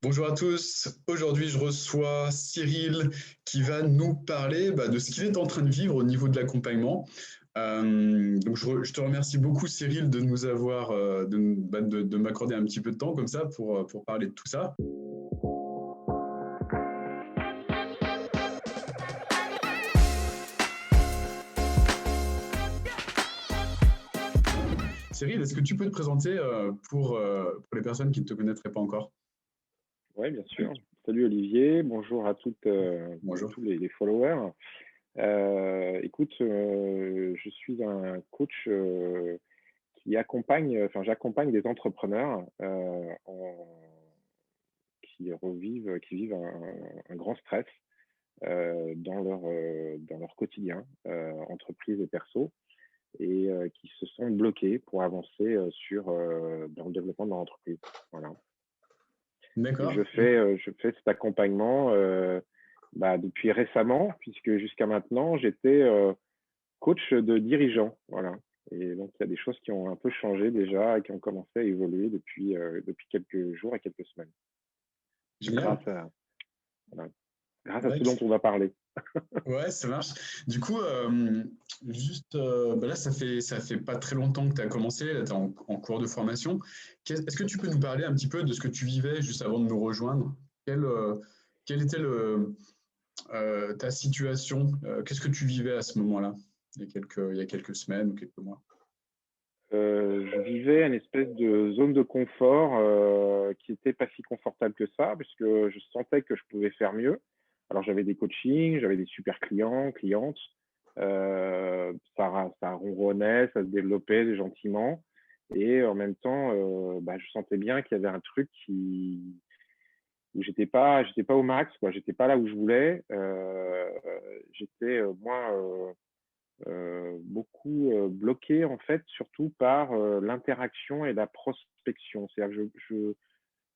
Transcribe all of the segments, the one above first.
Bonjour à tous. Aujourd'hui, je reçois Cyril qui va nous parler de ce qu'il est en train de vivre au niveau de l'accompagnement. Je te remercie beaucoup, Cyril, de nous avoir, de m'accorder un petit peu de temps comme ça pour parler de tout ça. Cyril, est-ce que tu peux te présenter pour les personnes qui ne te connaîtraient pas encore? Oui, bien sûr. Salut Olivier, bonjour à toutes et Bonjour. tous les followers. Écoute, je suis un coach j'accompagne des entrepreneurs qui vivent un grand stress dans leur quotidien, entreprise et perso, et qui se sont bloqués pour avancer dans le développement de leur entreprise. Voilà. Et D'accord. je fais cet accompagnement depuis récemment, puisque jusqu'à maintenant, j'étais coach de dirigeants. Voilà. Et donc, il y a des choses qui ont un peu changé déjà et qui ont commencé à évoluer depuis quelques jours et quelques semaines, Génial. grâce à, voilà, grâce à ce dont D'accord. on va parler. Ouais, ça marche. Du coup, là, ça fait pas très longtemps que tu as commencé, là, tu es en cours de formation. Est-ce que tu peux nous parler un petit peu de ce que tu vivais juste avant de nous rejoindre? Quelle était ta situation? Qu'est-ce que tu vivais à ce moment-là, il y a quelques semaines ou quelques mois? Je vivais une espèce de zone de confort qui n'était pas si confortable que ça, puisque je sentais que je pouvais faire mieux. Alors j'avais des coachings, j'avais des super clients, clientes, ça ronronnait, ça se développait gentiment, et en même temps, je sentais bien qu'il y avait un truc où j'étais pas au max, quoi. J'étais pas là où je voulais. J'étais beaucoup bloqué en fait, surtout par l'interaction et la prospection. C'est-à-dire que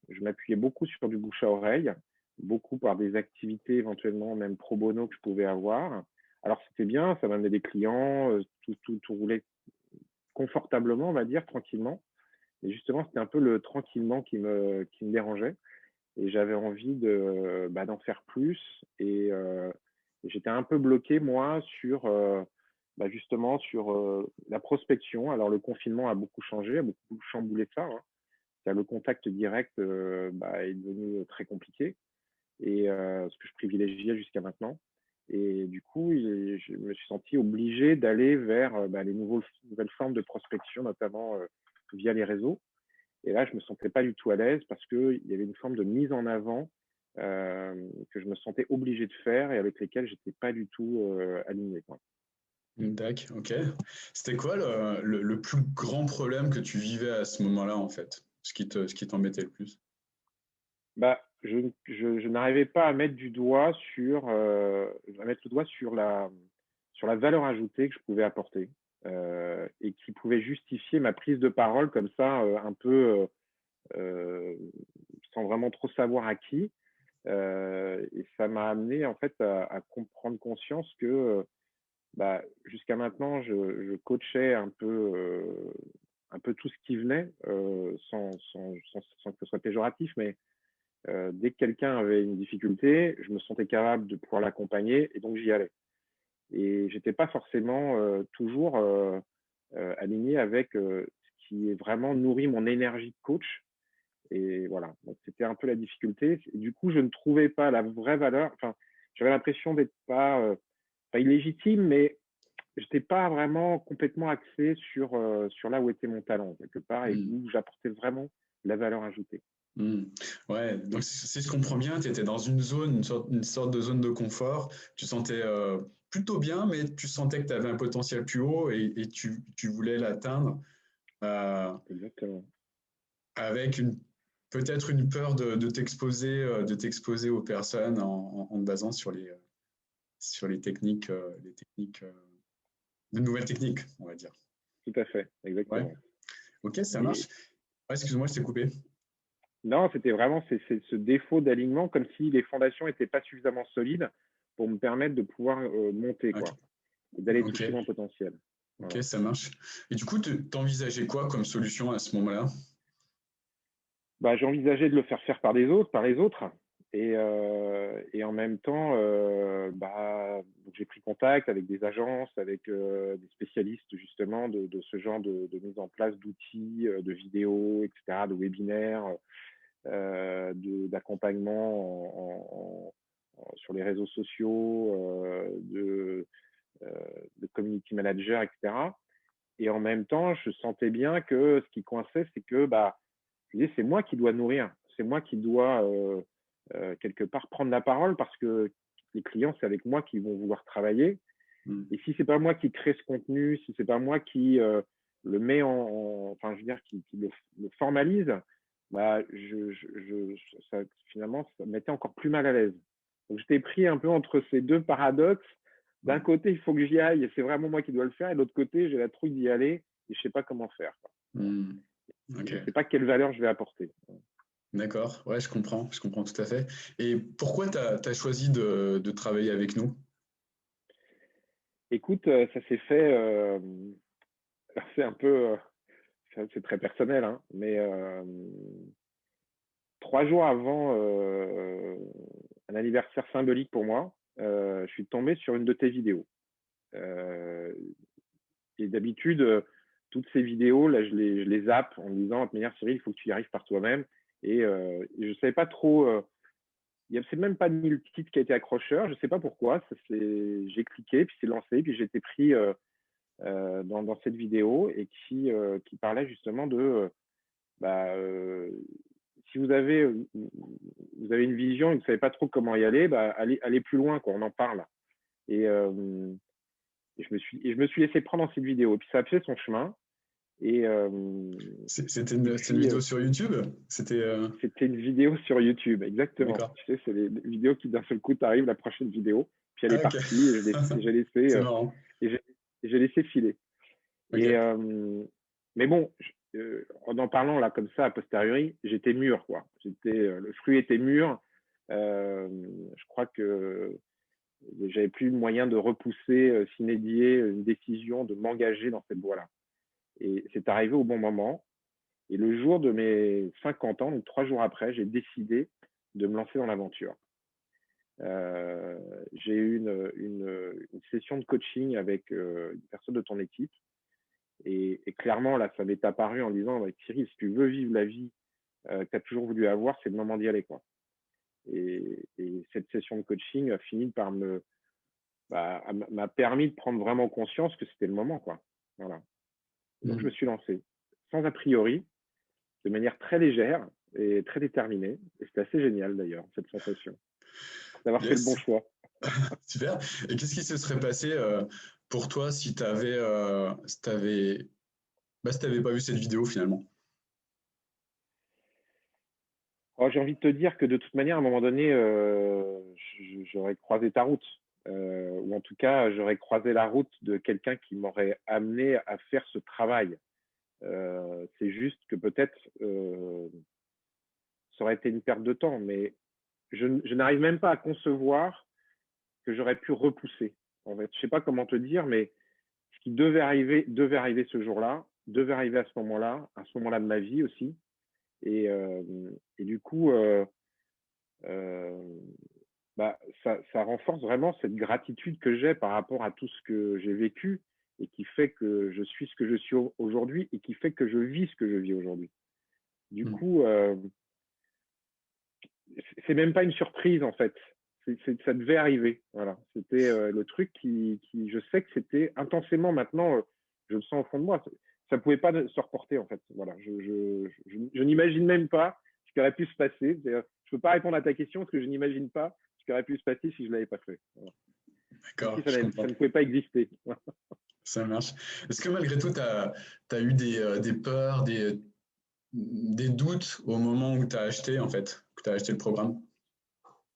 je m'appuyais beaucoup sur du bouche à oreille, beaucoup par des activités éventuellement même pro bono que je pouvais avoir. Alors c'était bien, ça m'amenait des clients, tout roulait confortablement, on va dire, tranquillement. Et justement, c'était un peu le tranquillement qui me dérangeait. Et j'avais envie d'en faire plus. Et j'étais un peu bloqué, moi, justement sur la prospection. Alors, le confinement a beaucoup changé, a beaucoup chamboulé ça, hein. Le contact direct est devenu très compliqué, et ce que je privilégiais jusqu'à maintenant. Et du coup, je me suis senti obligé d'aller vers les nouvelles formes de prospection, notamment via les réseaux. Et là, je me sentais pas du tout à l'aise parce qu'il y avait une forme de mise en avant que je me sentais obligé de faire et avec lesquelles j'étais pas du tout aligné, quoi. D'accord, ok. C'était quoi le plus grand problème que tu vivais à ce moment-là, en fait? Ce qui t'embêtait le plus? Je n'arrivais pas à mettre le doigt sur la valeur ajoutée que je pouvais apporter et qui pouvait justifier ma prise de parole comme ça, un peu euh, sans vraiment trop savoir à qui. Et ça m'a amené en fait à prendre conscience que jusqu'à maintenant, je coachais un peu tout ce qui venait, sans que ce soit péjoratif, mais dès que quelqu'un avait une difficulté, je me sentais capable de pouvoir l'accompagner et donc j'y allais. Et j'étais pas forcément toujours aligné avec ce qui est vraiment nourri mon énergie de coach. Et voilà, donc c'était un peu la difficulté. Et du coup, je ne trouvais pas la vraie valeur. Enfin, j'avais l'impression d'être pas illégitime, mais j'étais pas vraiment complètement axé sur là où était mon talent, quelque part, et Hmm. où j'apportais vraiment la valeur ajoutée. Hmm. Ouais, donc si je comprends bien, tu étais dans une zone, une sorte de zone de confort. Tu sentais plutôt bien, mais tu sentais que tu avais un potentiel plus haut et tu voulais l'atteindre euh, Exactement. avec peut-être une peur de t'exposer aux personnes en te basant sur les techniques, de nouvelles techniques, on va dire. Tout à fait, Ouais, exactement. ok, ça marche. Et Ouais, excuse-moi, je t'ai coupé. non, c'était vraiment c'est ce défaut d'alignement, comme si les fondations n'étaient pas suffisamment solides pour me permettre de pouvoir monter, Ok, quoi, et d'aller ok, toucher mon potentiel. ok, Voilà. ça marche. Et du coup, t'envisageais quoi comme solution à ce moment-là? bah, j'ai envisagé de le faire par des autres, par les autres. Et en même temps, bah, j'ai pris contact avec des agences, avec des spécialistes justement de ce genre de mise en place d'outils, de vidéos, etc., de webinaires, d'accompagnement sur les réseaux sociaux, de community manager, etc. Et en même temps, je sentais bien que ce qui coinçait, c'est que bah, je disais, c'est moi qui dois nourrir, c'est moi qui dois quelque part prendre la parole parce que les clients, c'est avec moi qu'ils vont vouloir travailler. Et si c'est pas moi qui crée ce contenu, si c'est pas moi qui le met enfin, je veux dire, qui le formalise, bah, ça, finalement, ça me mettait encore plus mal à l'aise. Donc, j'étais pris un peu entre ces deux paradoxes. D'un côté, il faut que j'y aille et c'est vraiment moi qui dois le faire. Et de l'autre côté, j'ai la trouille d'y aller et je sais pas comment faire. Ok. Je sais pas quelle valeur je vais apporter. D'accord, ouais, je comprends tout à fait. Et pourquoi tu as choisi de travailler avec nous? Écoute, ça s'est fait, c'est un peu, c'est très personnel, hein, mais 3 jours avant un anniversaire symbolique pour moi, je suis tombé sur une de tes vidéos. Et d'habitude, toutes ces vidéos, là, je les zappe en me disant, de toute manière, Cyril, il faut que tu y arrives par toi-même. Et je ne savais pas trop, c'est même pas mis le titre qui a été accrocheur, je ne sais pas pourquoi. J'ai cliqué, puis c'est lancé, puis j'ai été pris dans cette vidéo et qui parlait justement de bah, si vous avez une vision et que vous ne savez pas trop comment y aller, bah, allez plus loin, quoi, on en parle. Et, je me suis laissé prendre dans cette vidéo. Et puis ça a fait son chemin. Et, C'était une vidéo sur YouTube? C'était une vidéo sur YouTube, exactement. D'accord. Tu sais, c'est les vidéos qui d'un seul coup t'arrivent, la prochaine vidéo, puis elle est Ah, ok. partie et j'ai laissé, C'est marrant. j'ai laissé filer. Ok. Et, mais bon, en parlant là comme ça a posteriori, j'étais mûr, quoi. Le fruit était mûr. Je crois que j'avais plus le moyen de repousser, sine die, une décision de m'engager dans cette voie-là. Et c'est arrivé au bon moment. Et le jour de mes 50 ans, donc 3 jours après, j'ai décidé de me lancer dans l'aventure. J'ai eu une session de coaching avec une personne de ton équipe. Et clairement, là, ça m'est apparu en disant, Thierry, si tu veux vivre la vie que tu as toujours voulu avoir, c'est le moment d'y aller, quoi. Et cette session de coaching a fini par m'a permis de prendre vraiment conscience que c'était le moment, quoi. Voilà. Donc, je me suis lancé sans a priori, de manière très légère et très déterminée. Et c'était assez génial, d'ailleurs, cette sensation d'avoir fait le bon Yes, choix. super. Et qu'est-ce qui se serait passé pour toi si tu avais, si t'avais, si t'avais pas vu cette vidéo finalement? Alors, j'ai envie de te dire que de toute manière, à un moment donné, j'aurais croisé ta route. Ou en tout cas, j'aurais croisé la route de quelqu'un qui m'aurait amené à faire ce travail. C'est juste que peut-être ça aurait été une perte de temps, mais je n'arrive même pas à concevoir que j'aurais pu repousser. En fait, je sais pas comment te dire, mais ce qui devait arriver ce jour-là, devait arriver à ce moment-là de ma vie aussi. Et du coup, bah, ça renforce vraiment cette gratitude que j'ai par rapport à tout ce que j'ai vécu et qui fait que je suis ce que je suis aujourd'hui et qui fait que je vis ce que je vis aujourd'hui. Du coup, c'est même pas une surprise en fait. Ça devait arriver. Voilà. C'était le truc je sais que c'était intensément maintenant, je le sens au fond de moi. Ça pouvait pas se reporter en fait. Voilà. Je n'imagine même pas ce qui aurait pu se passer. Je peux pas répondre à ta question parce que je n'imagine pas ce qui aurait pu se passer si je l'avais pas fait. Voilà. Comme si D'accord, je ça comprends. ne pouvait pas exister. Ça marche. Est-ce que malgré tout, tu as eu des peurs, des doutes au moment où tu as acheté, en fait, que tu as acheté le programme?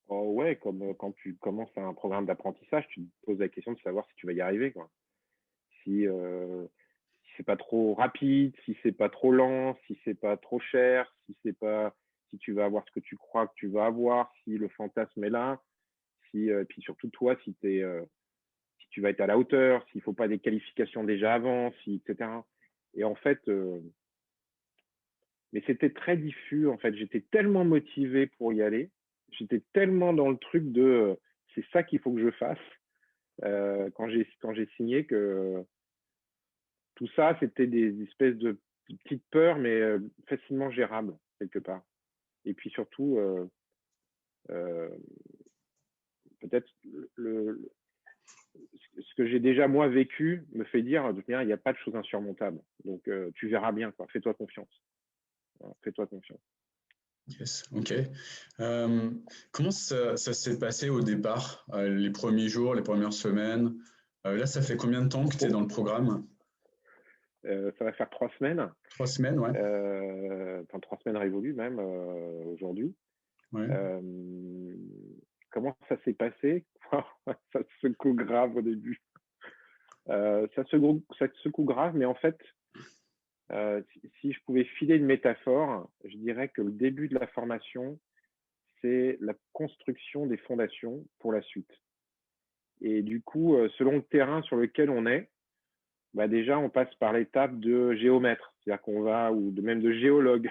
Oh ouais, comme quand tu commences un programme d'apprentissage, tu te poses la question de savoir si tu vas y arriver, quoi. Si, si c'est pas trop rapide, si c'est pas trop lent, si c'est pas trop cher, si tu vas avoir ce que tu crois que tu vas avoir, si le fantasme est là, puis surtout toi, si tu vas être à la hauteur, s'il faut pas des qualifications déjà avant, etc. Et en fait, mais c'était très diffus, en fait. J'étais tellement motivé pour y aller, j'étais tellement dans le truc de c'est ça qu'il faut que je fasse quand j'ai signé que tout ça, c'était des espèces de petites peurs, mais facilement gérables, quelque part. Et puis surtout, euh, peut-être ce que j'ai déjà moi vécu me fait dire de toute manière, il n'y a pas de choses insurmontables. Donc tu verras bien, quoi. Fais-toi confiance. Voilà, fais-toi confiance. Yes, ok. Comment ça s'est passé au départ, les premiers jours, les premières semaines? Là, ça fait combien de temps que tu es Oh, dans le programme? ça va faire 3 semaines. 3 semaines, ouais. Enfin, 3 semaines révolues même aujourd'hui. Ouais. Euh, comment ça s'est passé? Ça secoue grave au début. Ça secoue grave, mais en fait, si je pouvais filer une métaphore, je dirais que le début de la formation, c'est la construction des fondations pour la suite. Et du coup, selon le terrain sur lequel on est, bah déjà, on passe par l'étape de géomètre, c'est-à-dire qu'on va, ou même de géologue,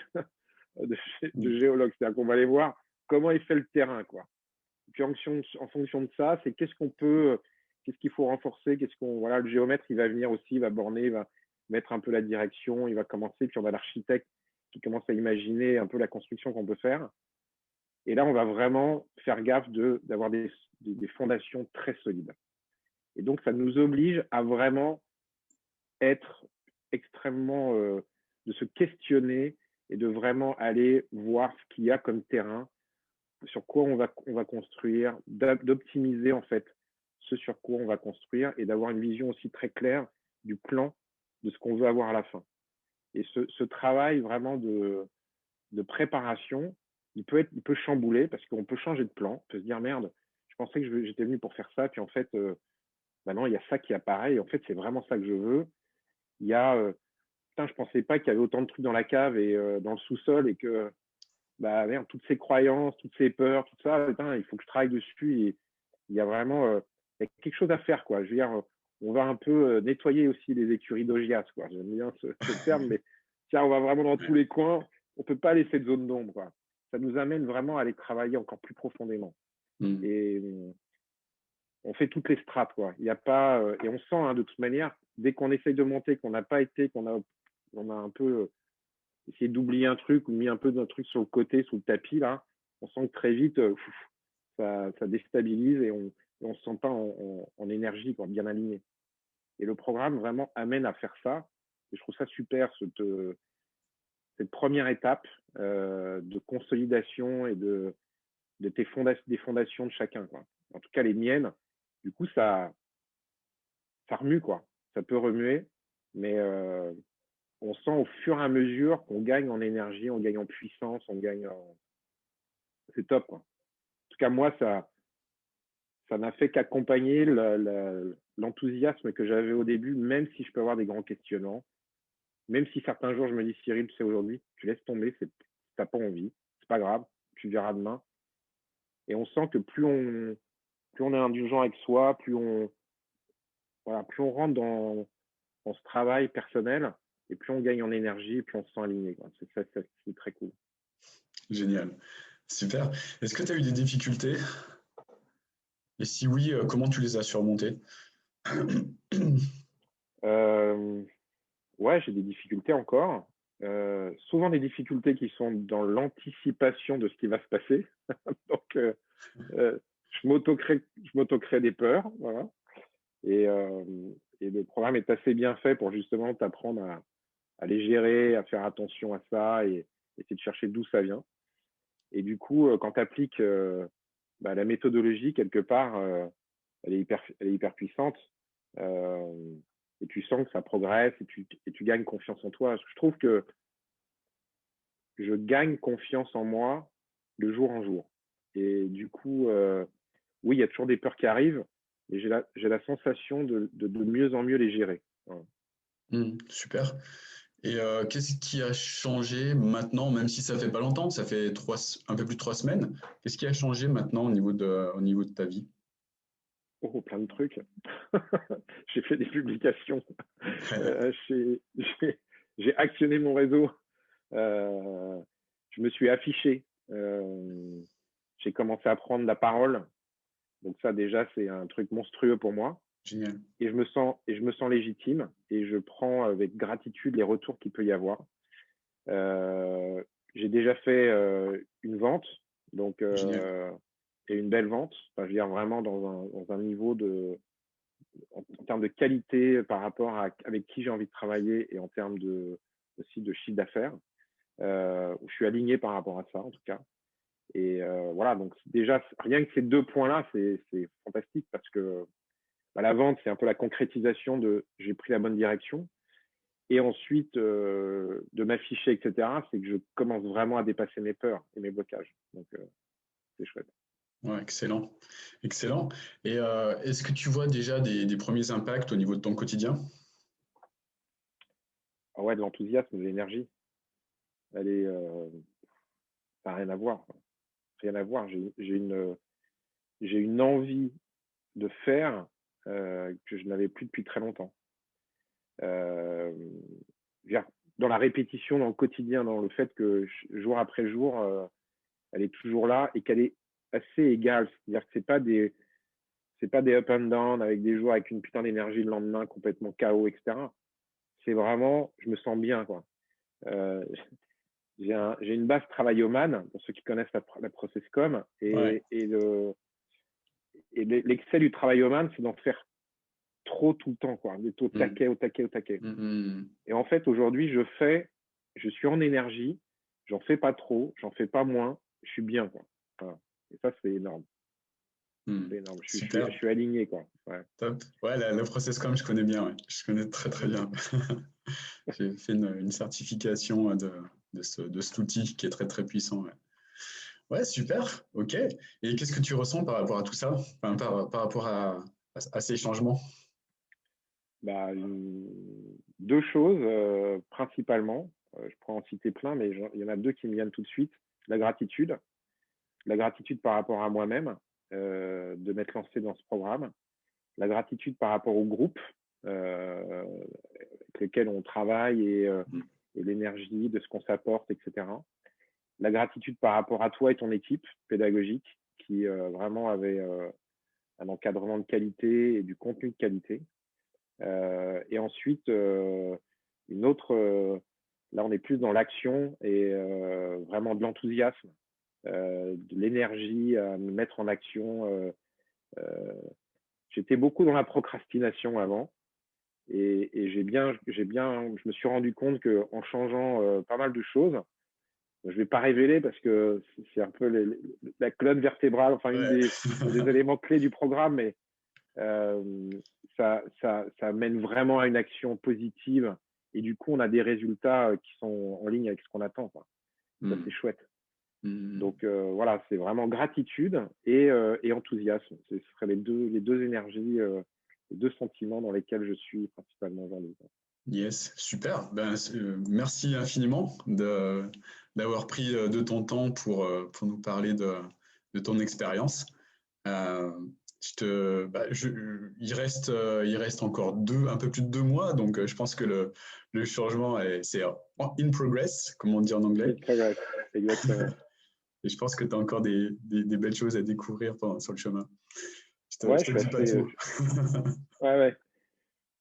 de géologue, c'est-à-dire qu'on va aller voir comment il fait le terrain, quoi. Et puis en fonction de ça, c'est qu'est-ce qu'il faut renforcer, voilà, le géomètre, il va venir aussi, il va borner, il va mettre un peu la direction, il va commencer, puis on a l'architecte qui commence à imaginer un peu la construction qu'on peut faire. Et là, on va vraiment faire gaffe d'avoir des fondations très solides. Et donc, ça nous oblige à vraiment être extrêmement, de se questionner et de vraiment aller voir ce qu'il y a comme terrain, sur quoi on va construire, d'optimiser en fait ce sur quoi on va construire et d'avoir une vision aussi très claire du plan de ce qu'on veut avoir à la fin. Et ce travail vraiment de préparation, il peut chambouler parce qu'on peut changer de plan, on peut se dire merde, je pensais que j'étais venu pour faire ça, puis en fait, maintenant il y a ça qui apparaît, et en fait c'est vraiment ça que je veux. Il y a, putain, je pensais pas qu'il y avait autant de trucs dans la cave et dans le sous-sol et que, bah merde, toutes ces croyances, toutes ces peurs, tout ça, putain, il faut que je travaille dessus et il y a vraiment il y a quelque chose à faire, quoi. Je veux dire, on va un peu nettoyer aussi les écuries d'Ogias, quoi. J'aime bien ce terme, mais tiens, on va vraiment dans tous les coins. On peut pas laisser de zone d'ombre, quoi. Ça nous amène vraiment à aller travailler encore plus profondément. Mm. Et on fait toutes les strates, quoi. Il y a pas et on sent hein, de toute manière, dès qu'on essaye de monter, qu'on n'a pas été, on a un peu essayé d'oublier un truc ou mis un peu d'un truc sur le côté, sous le tapis là, on sent que très vite ça déstabilise et on se sent pas en énergie, quoi, bien aligné. Et le programme vraiment amène à faire ça. Et je trouve ça super, cette première étape de consolidation et des fondations de chacun, quoi. En tout cas, les miennes, du coup, ça remue, quoi. Ça peut remuer, mais on sent au fur et à mesure qu'on gagne en énergie, on gagne en puissance, on gagne en... C'est top, quoi. En tout cas, moi, ça n'a fait qu'accompagner l'enthousiasme que j'avais au début, même si je peux avoir des grands questionnements, même si certains jours je me dis Cyril, tu sais, aujourd'hui, tu laisses tomber, t'as pas envie, c'est pas grave, tu verras demain. Et on sent que plus on est indulgent avec soi, voilà, plus on rentre dans ce travail personnel, et plus on gagne en énergie, plus on se sent aligné, quoi. C'est très cool. Génial. Super. Est-ce que tu as eu des difficultés? Et si oui, comment tu les as surmontées? Euh, ouais, j'ai des difficultés encore. Souvent des difficultés qui sont dans l'anticipation de ce qui va se passer. Donc, je m'auto-crée des peurs, voilà. Et, euh, et le programme est assez bien fait pour justement t'apprendre à les gérer, à faire attention à ça et essayer de chercher d'où ça vient. Et du coup, quand tu appliques bah, la méthodologie, quelque part, elle est hyper puissante. Euh, et tu sens que ça progresse et tu gagnes confiance en toi. Je trouve que je gagne confiance en moi de jour en jour. Et du coup, oui, il y a toujours des peurs qui arrivent, mais j'ai la sensation de mieux en mieux les gérer. Voilà. Super. Et qu'est-ce qui a changé maintenant, même si ça fait pas longtemps, ça fait un peu plus de 3 semaines, qu'est-ce qui a changé maintenant au niveau de ta vie? Oh, plein de trucs. J'ai fait des publications. J'ai actionné mon réseau. Je me suis affiché. J'ai commencé à prendre la parole. Donc ça, déjà, c'est un truc monstrueux pour moi. Génial. Et je me sens légitime et je prends avec gratitude les retours qu'il peut y avoir. J'ai déjà fait une vente, donc et une belle vente. Enfin, je veux dire vraiment dans un niveau en termes de qualité par rapport à avec qui j'ai envie de travailler et en termes aussi de chiffre d'affaires. Je suis aligné par rapport à ça en tout cas. Et voilà, donc déjà rien que ces 2 points-là, c'est fantastique parce que la vente, c'est un peu la concrétisation de j'ai pris la bonne direction. Et ensuite, de m'afficher, etc., c'est que je commence vraiment à dépasser mes peurs et mes blocages. Donc, c'est chouette. Ouais, excellent. Excellent. Et est-ce que tu vois déjà des premiers impacts au niveau de ton quotidien? Ah ouais, de l'enthousiasme, de l'énergie, elle est, ça n'a rien à voir. Rien à voir. J'ai une envie de faire que je n'avais plus depuis très longtemps. Dans la répétition, dans le quotidien, dans le fait que jour après jour, elle est toujours là et qu'elle est assez égale. C'est-à-dire que c'est pas des up and down avec des jours avec une putain d'énergie le lendemain complètement KO, etc. C'est vraiment, je me sens bien, quoi. Euh, j'ai une base travaillomane, pour ceux qui connaissent la Processcom, Ouais. l'excès du travaillomane, c'est d'en faire trop tout le temps, quoi, d'être au Mm. taquet, au taquet, au taquet. Mm. Et en fait, aujourd'hui, je suis en énergie, j'en fais pas trop, j'en fais pas moins, je suis bien, quoi. Voilà. Et ça, c'est énorme. Mm. C'est énorme. Je Super. suis aligné, quoi. Ouais. Top. Ouais, la Processcom, je connais bien. Ouais. Je connais très, très bien. J'ai fait une certification de cet outil qui est très, très puissant. Ouais. Ouais, super. OK. Et qu'est-ce que tu ressens par rapport à tout ça? Enfin, par rapport à ces changements? Bah, 2 choses, principalement. Je pourrais en citer plein, mais il y en a 2 qui me viennent tout de suite. La gratitude. La gratitude par rapport à moi-même, de m'être lancé dans ce programme. La gratitude par rapport au groupe, avec lequel on travaille Mm. et l'énergie de ce qu'on s'apporte, etc. La gratitude par rapport à toi et ton équipe pédagogique qui vraiment avait un encadrement de qualité et du contenu de qualité. Et ensuite, une autre, là on est plus dans l'action et vraiment de l'enthousiasme, de l'énergie à me mettre en action. Euh, J'étais beaucoup dans la procrastination avant et je me suis rendu compte qu'en changeant pas mal de choses, je ne vais pas révéler parce que c'est un peu la colonne vertébrale, enfin Ouais. un des éléments clés du programme, mais euh, ça mène vraiment à une action positive et du coup, on a des résultats qui sont en ligne avec ce qu'on attend, quoi. Ça, c'est Mm. chouette. Mm. Donc voilà, c'est vraiment gratitude et enthousiasme. Ce seraient les deux énergies, les 2 sentiments dans lesquels je suis principalement aujourd'hui. Yes, super. Ben, merci infiniment d'avoir pris de ton temps pour nous parler de ton expérience. Euh, il reste encore un peu plus de 2 mois, donc je pense que le changement c'est in progress, comme on dit en anglais. In progress, exactement. Et je pense que tu as encore des belles choses à découvrir sur le chemin. Ouais, Je je te suis dis pas assez. tout. Ouais, ouais.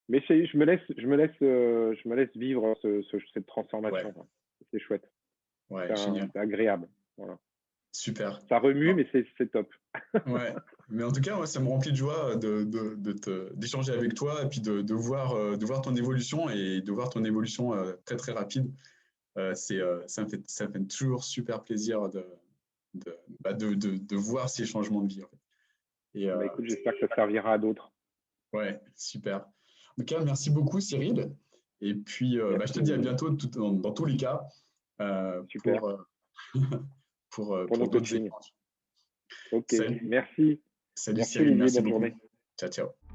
Mais je me laisse vivre cette Ouais, transformation, quoi. C'est chouette. ouais, génial. C'est agréable. Voilà. Super. Ça remue, Bon, mais c'est top. ouais, mais en tout cas, moi, ça me remplit de joie d'échanger avec toi et puis de voir ton évolution et de voir ton évolution très très rapide. Ça me fait toujours super plaisir de voir ces changements de vie, en fait. Et Bah, écoute, j'espère que ça servira à d'autres. ouais, super. En tout cas, merci beaucoup, Cyril. Et puis, je te dis à Merci. bientôt dans tous les cas euh, Super. pour, euh, Pour pour nos d'autres coachings. échanges. Ok. Salut, Merci. salut Merci Cyril, Olivier. merci Bonne beaucoup. journée. Ciao, ciao.